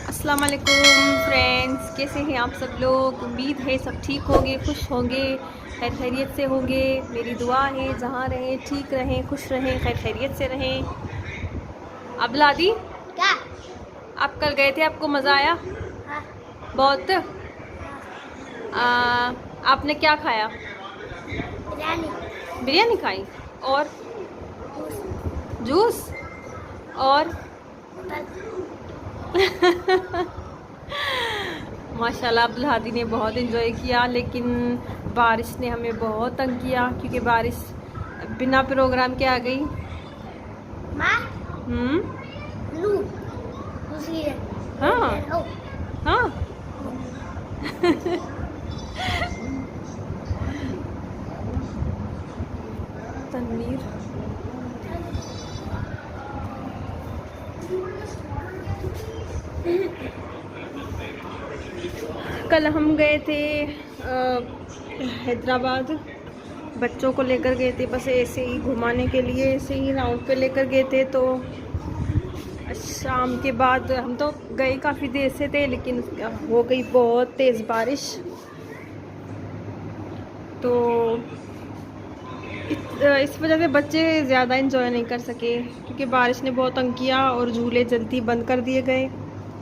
अस्सलाम वालेकुम फ्रेंड्स, कैसे हैं आप सब लोग। उम्मीद है सब ठीक होंगे, खुश होंगे, खैर खैरियत से होंगे। मेरी दुआ है जहाँ रहें ठीक रहें, खुश रहें, खैर खैरियत से रहें। अबलादी, क्या? आप कल गए थे, आपको मज़ा आया? हाँ, बहुत। आपने क्या खाया? बिरयानी, बिरयानी खाई और जूस, जूस और फल। माशाल्लाह अब्दुल हादी ने बहुत एंजॉय किया, लेकिन बारिश ने हमें बहुत तंग किया क्योंकि बारिश बिना प्रोग्राम के आ गई। माँ, लू, दूसरी है। हाँ ओ, हाँ। तनवीर, कल हम गए थे हैदराबाद, बच्चों को लेकर गए थे, बस ऐसे ही घुमाने के लिए, ऐसे ही राउंड पे लेकर गए थे। तो शाम के बाद हम तो गए काफ़ी देर से थे, लेकिन हो गई बहुत तेज़ बारिश। तो इस वजह से बच्चे ज़्यादा इंजॉय नहीं कर सके क्योंकि बारिश ने बहुत तंग किया और झूले जल्दी बंद कर दिए गए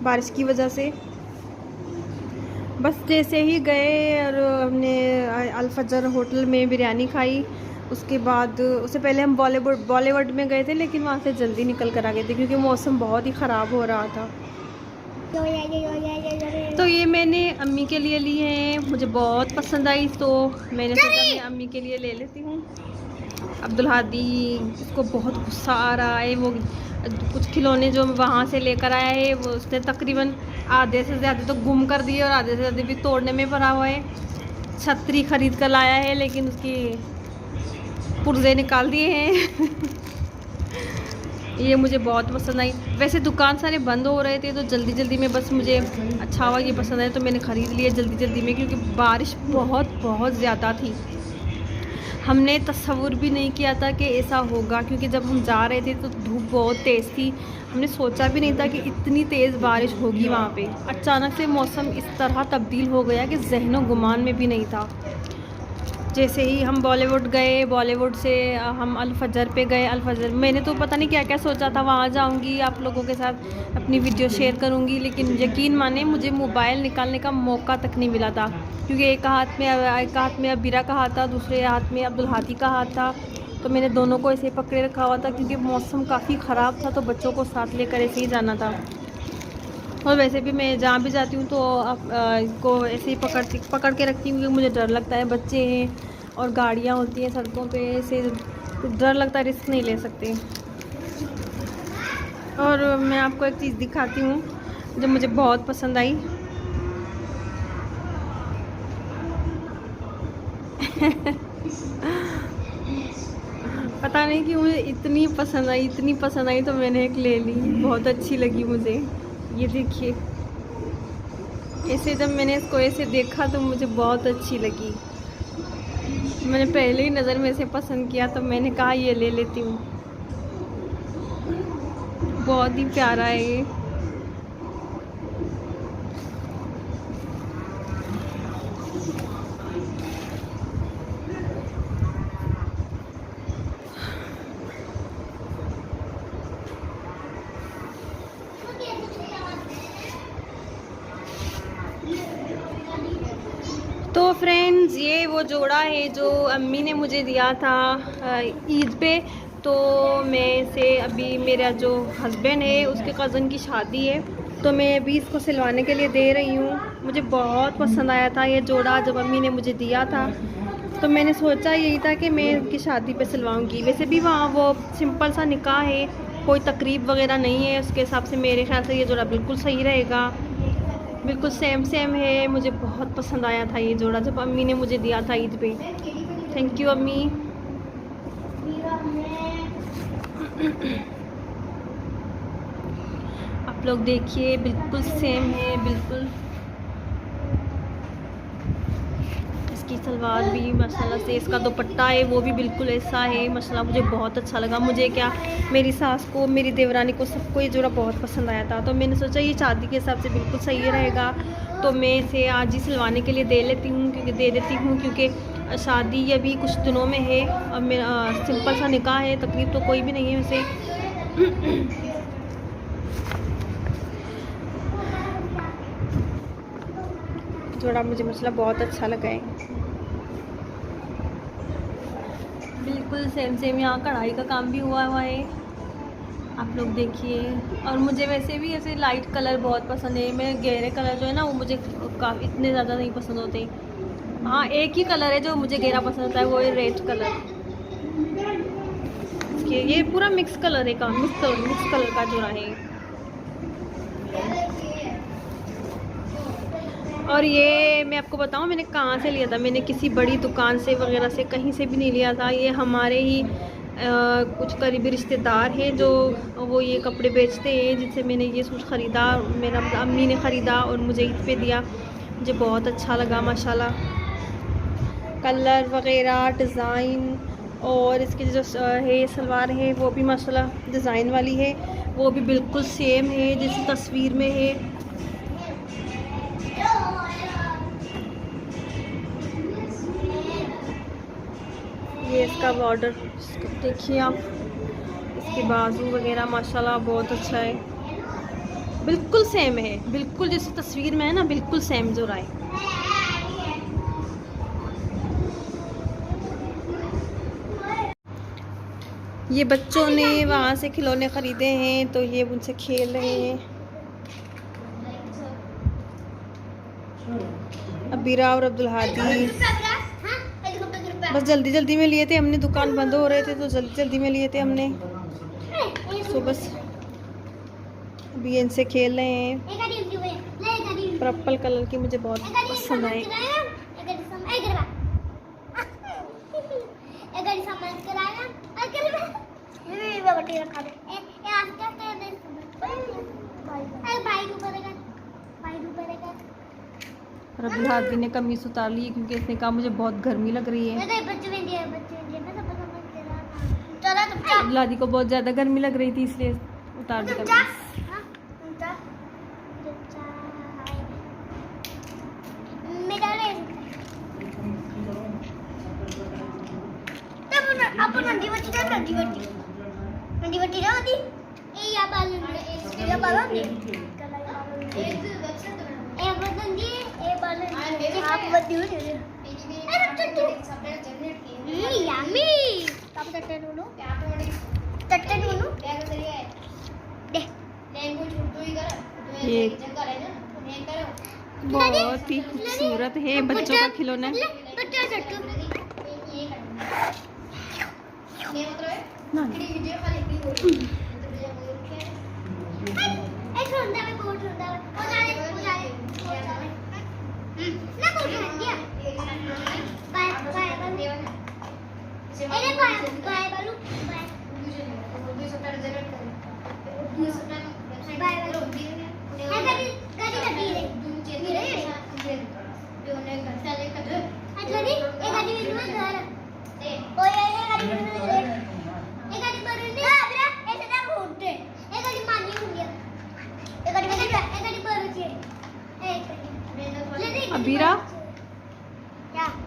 बारिश की वजह से। बस जैसे ही गए और हमने अल-फजर होटल में बिरयानी खाई, उसके बाद उससे पहले हम बॉलीवुड में गए थे, लेकिन वहाँ से जल्दी निकल कर आ गए थे क्योंकि मौसम बहुत ही ख़राब हो रहा था। तो ये मैंने अम्मी के लिए ली है, मुझे बहुत पसंद आई तो मैंने सोचा मैं अम्मी के लिए ले लेती हूँ। अब्दुल हादी, इसको बहुत गुस्सा आ रहा है। वो कुछ खिलौने जो वहाँ से लेकर आया है, वो उसने तकरीबन आधे से ज़्यादा तो गुम कर दिए और आधे से ज़्यादा भी तोड़ने में भरा हुआ है। छतरी ख़रीद कर लाया है, लेकिन उसकी पुर्जे निकाल दिए हैं। ये मुझे बहुत पसंद आई। वैसे दुकान सारे बंद हो रहे थे तो जल्दी जल्दी में बस मुझे अच्छा हुआ, ये पसंद आया तो मैंने ख़रीद लिया जल्दी जल्दी में, क्योंकि बारिश बहुत ज़्यादा थी। हमने तसव्वुर भी नहीं किया था कि ऐसा होगा, क्योंकि जब हम जा रहे थे तो धूप बहुत तेज़ थी। हमने सोचा भी नहीं था कि इतनी तेज़ बारिश होगी वहाँ पे। अचानक से मौसम इस तरह तब्दील हो गया कि ज़हनो गुमान में भी नहीं था। जैसे ही हम बॉलीवुड गए, बॉलीवुड से हम अल-फजर पे गए। अल-फजर मैंने तो पता नहीं क्या क्या सोचा था, वहाँ जाऊँगी आप लोगों के साथ अपनी वीडियो शेयर करूँगी, लेकिन यकीन माने मुझे मोबाइल निकालने का मौका तक नहीं मिला था, क्योंकि एक हाथ में अबीरा का हाथ था, दूसरे हाथ में अब्दुल हादी का हाथ था। तो मैंने दोनों को ऐसे पकड़े रखा हुआ था क्योंकि मौसम काफ़ी ख़राब था, तो बच्चों को साथ लेकर ऐसे ही जाना था। और वैसे भी मैं जहाँ भी जाती हूँ तो इसको ऐसे ही पकड़ के रखती हूँ, क्योंकि मुझे डर लगता है, बच्चे हैं और गाड़ियाँ होती हैं सड़कों पे, ऐसे तो डर लगता है, रिस्क नहीं ले सकते। और मैं आपको एक चीज़ दिखाती हूँ जो मुझे बहुत पसंद आई। पता नहीं क्यों मुझे इतनी पसंद आई तो मैंने एक ले ली, बहुत अच्छी लगी मुझे। ये देखिए, ऐसे जब मैंने इसको ऐसे देखा तो मुझे बहुत अच्छी लगी। मैंने पहले ही नज़र में से पसंद किया तो मैंने कहा ये ले लेती हूँ। बहुत ही प्यारा है ये। तो फ्रेंड्स, ये वो जोड़ा है जो अम्मी ने मुझे दिया था ईद पे। तो मैं इसे अभी, मेरा जो हस्बैंड है उसके कज़न की शादी है, तो मैं अभी इसको सिलवाने के लिए दे रही हूँ। मुझे बहुत पसंद आया था ये जोड़ा जब अम्मी ने मुझे दिया था, तो मैंने सोचा यही था कि मैं उनकी शादी पे सिलवाऊँगी। वैसे भी वहाँ वो सिंपल सा निकाह है, कोई तकरीब वगैरह नहीं है, उसके हिसाब से मेरे ख्याल से ये जोड़ा बिल्कुल सही रहेगा। बिल्कुल सेम है। मुझे बहुत पसंद आया था ये जोड़ा जब अम्मी ने मुझे दिया था ईद पे। थैंक यू अम्मी। आप लोग देखिए, बिल्कुल सेम है, बिल्कुल इसकी सलवार भी माशाल्लाह से, इसका दुपट्टा है वो भी बिल्कुल ऐसा है माशाल्लाह, मुझे बहुत अच्छा लगा। मुझे क्या, मेरी सास को, मेरी देवरानी को, सबको ये जोड़ा बहुत पसंद आया था, तो मैंने सोचा ये शादी के हिसाब से बिल्कुल सही रहेगा, तो मैं इसे आज ही सिलवाने के लिए दे देती हूँ क्योंकि शादी अभी कुछ दिनों में है। अब मेरा सिंपल सा निकाह है, तकरीब तो कोई भी नहीं है वैसे। जोड़ा मुझे मतलब बहुत अच्छा लगा है, बिल्कुल सेम यहाँ कढ़ाई का काम भी हुआ है, आप लोग देखिए। और मुझे वैसे भी ऐसे लाइट कलर बहुत पसंद है, मैं गहरे कलर जो है ना वो मुझे काफ़ी इतने ज़्यादा नहीं पसंद होते। हाँ, एक ही कलर है जो मुझे गहरा पसंद होता है, वो है रेड कलर। ये पूरा मिक्स कलर है, मिक्स कलर का जोड़ा है। और ये मैं आपको बताऊं मैंने कहाँ से लिया था, मैंने किसी बड़ी दुकान से वगैरह से कहीं से भी नहीं लिया था। ये हमारे ही कुछ करीबी रिश्तेदार हैं जो वो ये कपड़े बेचते हैं, जिनसे मैंने ये सूट ख़रीदा। मेरा अम्मी ने ख़रीदा और मुझे ईद पे दिया, मुझे बहुत अच्छा लगा माशाल्लाह। कलर वगैरह, डिज़ाइन, और इसकी जो है सलवार है वो भी माशाल्लाह डिज़ाइन वाली है, वो भी बिल्कुल सेम है जैसी तस्वीर में है। ये इसका बॉर्डर देखिए आप, इसके बाजू वगैरह माशाल्लाह बहुत अच्छा है, बिल्कुल सेम है, बिल्कुल जैसी तस्वीर में है ना, बिल्कुल सेम जो रहा है। ये बच्चों ने वहाँ से खिलौने ख़रीदे हैं तो ये उनसे खेल रहे हैं। अबीरा और अब्दुल हादी बस जल्दी जल्दी में लिए थे हमने, दुकान बंद हो रहे थे तो जल्दी जल्दी में लिए थे हमने, तो बस अभी इनसे खेल रहे हैं। पर्पल कलर की मुझे बहुत पसंद आए। और अब्दुल हादी ने कमीज उतार ली क्योंकि इसने कहा मुझे बहुत गर्मी लग रही है। अब्दुल हादी को बहुत ज़्यादा गर्मी लग रही थी इसलिए उतार दी कमीज। ये बहुत ही खूबसूरत है बच्चों का खिलौना। अबीरा,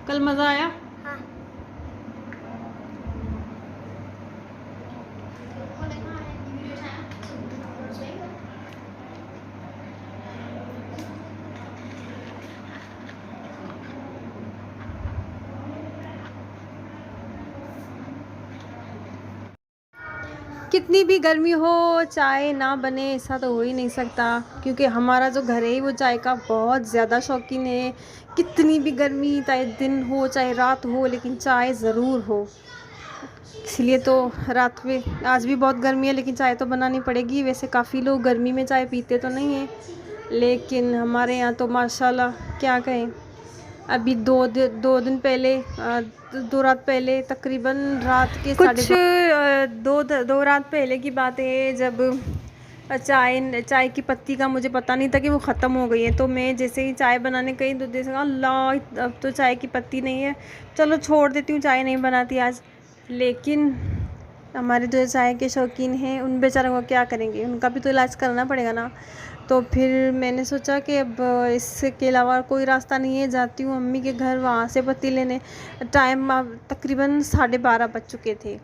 कल मजा आया? हाँ। कितनी भी गर्मी हो चाय ना बने ऐसा तो हो ही नहीं सकता, क्योंकि हमारा जो घर है वो चाय का बहुत ज़्यादा शौकीन है। कितनी भी गर्मी, चाहे दिन हो चाहे रात हो, लेकिन चाय ज़रूर हो। इसलिए तो रात में, आज भी बहुत गर्मी है लेकिन चाय तो बनानी पड़ेगी। वैसे काफ़ी लोग गर्मी में चाय पीते तो नहीं हैं, लेकिन हमारे यहाँ तो माशाल्लाह क्या कहें। अभी दो दिन पहले, 2 रात पहले, तकरीबन रात के कुछ 2 रात पहले की बात है, जब चाय की पत्ती का मुझे पता नहीं था कि वो ख़त्म हो गई है। तो मैं जैसे ही चाय बनाने गई तो देखा अल्लाह अब तो चाय की पत्ती नहीं है, चलो छोड़ देती हूँ, चाय नहीं बनाती आज। लेकिन हमारे जो चाय के शौकीन हैं उन बेचारों को क्या करेंगे, उनका भी तो इलाज करना पड़ेगा ना। तो फिर मैंने सोचा कि अब इसके अलावा कोई रास्ता नहीं है, जाती हूँ अम्मी के घर, वहाँ से पत्ती लेने। टाइम तकरीबन 12:30 बज चुके थे।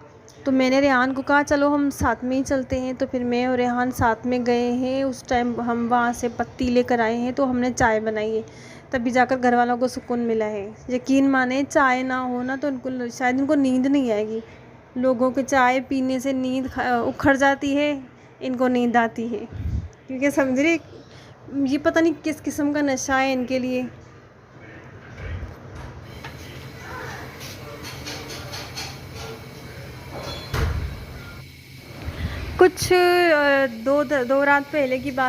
तो मैंने रेहान को कहा चलो हम साथ में ही चलते हैं। तो फिर मैं और रेहान साथ में गए हैं। उस टाइम हम वहाँ से पत्ती लेकर आए हैं, तो हमने चाय बनाई है, तभी जाकर घर वालों को सुकून मिला है। यकीन माने चाय ना हो ना तो उनको शायद उनको नींद नहीं आएगी। लोगों के चाय पीने से नींद उखड़ जाती है, इनको नींद आती है, क्योंकि समझ रही, ये पता नहीं किस किस्म का नशा है इनके लिए। कुछ दो रात पहले की बात